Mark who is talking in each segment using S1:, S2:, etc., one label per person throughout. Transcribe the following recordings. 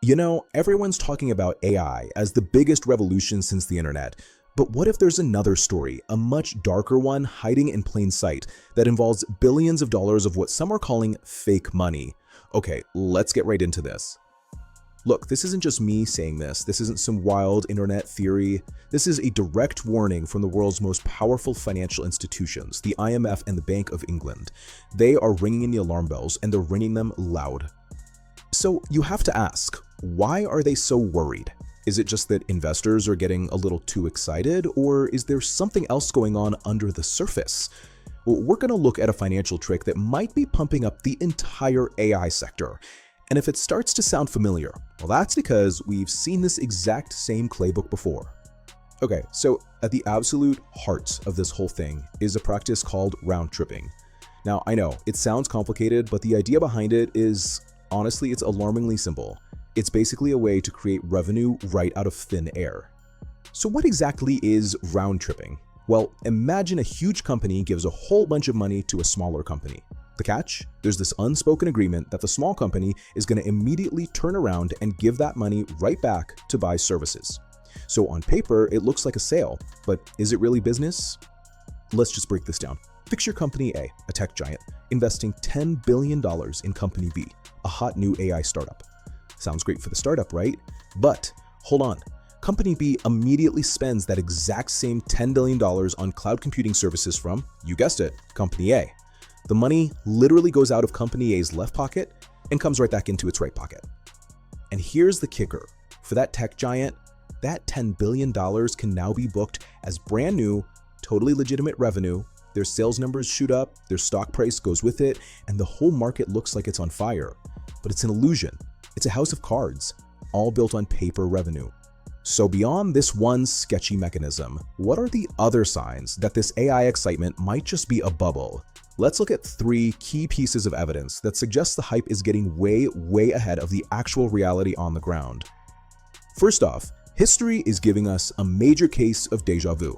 S1: You know, everyone's talking about AI as the biggest revolution since the internet. But what if there's another story, a much darker one hiding in plain sight that involves billions of dollars of what some are calling fake money? Okay, let's get right into this. Look, this isn't just me saying this. This isn't some wild internet theory. This is a direct warning from the world's most powerful financial institutions, the IMF and the Bank of England. They are ringing in the alarm bells, and they're ringing them loud. So you have to ask, why are they so worried? Is it just that investors are getting a little too excited, or is there something else going on under the surface? Well, we're going to look at a financial trick that might be pumping up the entire AI sector. And if it starts to sound familiar, well, that's because we've seen this exact same playbook before. Okay, so at the absolute heart of this whole thing is a practice called round tripping. Now, I know it sounds complicated, but the idea behind it is, honestly, it's alarmingly simple. It's basically a way to create revenue right out of thin air. So what exactly is round tripping? Well, imagine a huge company gives a whole bunch of money to a smaller company. The catch? There's this unspoken agreement that the small company is going to immediately turn around and give that money right back to buy services. So on paper, it looks like a sale, but is it really business? Let's just break this down. Picture Company A, a tech giant, investing $10 billion in Company B, a hot new AI startup. Sounds great for the startup, right? But hold on. Company B immediately spends that exact same $10 billion on cloud computing services from, you guessed it, Company A. The money literally goes out of Company A's left pocket and comes right back into its right pocket. And here's the kicker. For that tech giant, that $10 billion can now be booked as brand new, totally legitimate revenue. Their sales numbers shoot up, their stock price goes with it, and the whole market looks like it's on fire. But it's an illusion. It's a house of cards, all built on paper revenue. So beyond this one sketchy mechanism, what are the other signs that this AI excitement might just be a bubble? Let's look at 3 key pieces of evidence that suggest the hype is getting way ahead of the actual reality on the ground. First off, history is giving us a major case of deja vu.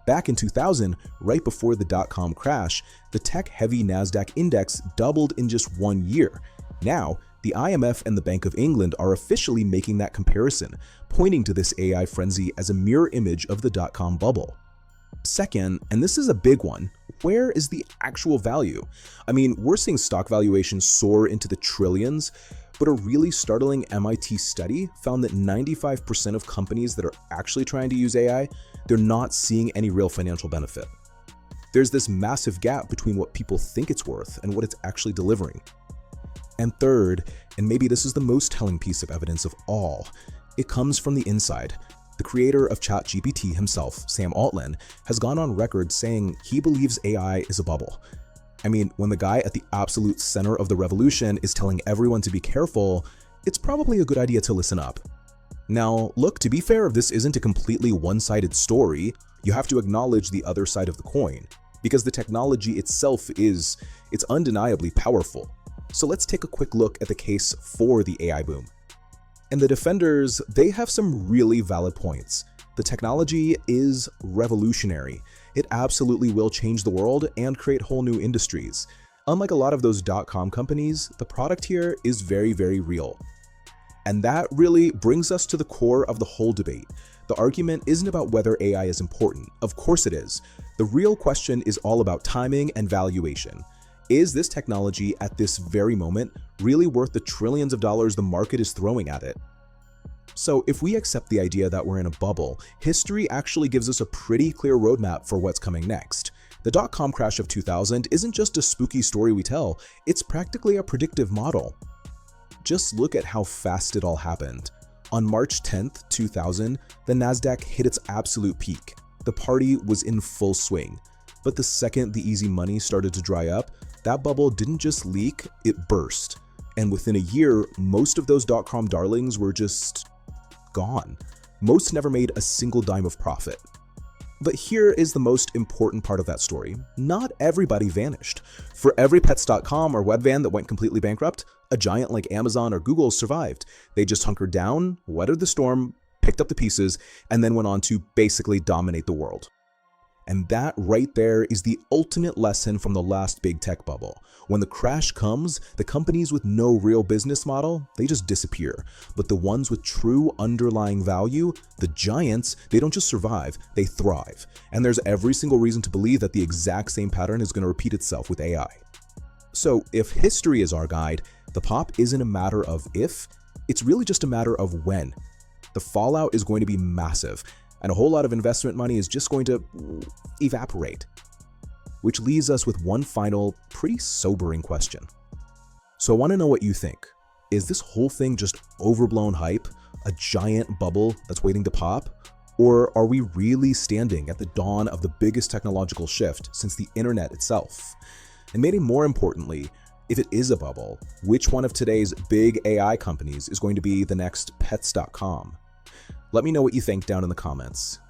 S1: Back in 2000, right before the dot-com crash, the tech-heavy NASDAQ index doubled in just 1 year. Now, the IMF and the Bank of England are officially making that comparison, pointing to this AI frenzy as a mirror image of the dot-com bubble. Second, and this is a big one, where is the actual value? I mean, we're seeing stock valuations soar into the trillions, but a really startling MIT study found that 95% of companies that are actually trying to use AI, they're not seeing any real financial benefit. There's this massive gap between what people think it's worth and what it's actually delivering. And third, and maybe this is the most telling piece of evidence of all, it comes from the inside. The creator of ChatGPT himself, Sam Altman, has gone on record saying he believes AI is a bubble. I mean, when the guy at the absolute center of the revolution is telling everyone to be careful, it's probably a good idea to listen up. Now, look, to be fair, this isn't a completely one-sided story. You have to acknowledge the other side of the coin, because the technology itself it's undeniably powerful. So let's take a quick look at the case for the AI boom. And the defenders, they have some really valid points. The technology is revolutionary. It absolutely will change the world and create whole new industries. Unlike a lot of those dot-com companies, the product here is very real. And that really brings us to the core of the whole debate. The argument isn't about whether AI is important. Of course it is. The real question is all about timing and valuation. Is this technology at this very moment really worth the trillions of dollars the market is throwing at it? So if we accept the idea that we're in a bubble, history actually gives us a pretty clear roadmap for what's coming next. The dot-com crash of 2000 isn't just a spooky story we tell, it's practically a predictive model. Just look at how fast it all happened. On March 10th, 2000, the NASDAQ hit its absolute peak. The party was in full swing. But the second the easy money started to dry up, that bubble didn't just leak, it burst. And within a year, most of those dot-com darlings were just gone. Most never made a single dime of profit. But here is the most important part of that story. Not everybody vanished. For every Pets.com or Webvan that went completely bankrupt, a giant like Amazon or Google survived. They just hunkered down, weathered the storm, picked up the pieces, and then went on to basically dominate the world. And that right there is the ultimate lesson from the last big tech bubble. When the crash comes, the companies with no real business model, they just disappear. But the ones with true underlying value, the giants, they don't just survive, they thrive. And there's every single reason to believe that the exact same pattern is going to repeat itself with AI. So if history is our guide, the pop isn't a matter of if, it's really just a matter of when. The fallout is going to be massive, and a whole lot of investment money is just going to evaporate. Which leaves us with one final, pretty sobering question. So I want to know what you think. Is this whole thing just overblown hype, a giant bubble that's waiting to pop? Or are we really standing at the dawn of the biggest technological shift since the internet itself? And maybe more importantly, if it is a bubble, which one of today's big AI companies is going to be the next pets.com? Let me know what you think down in the comments.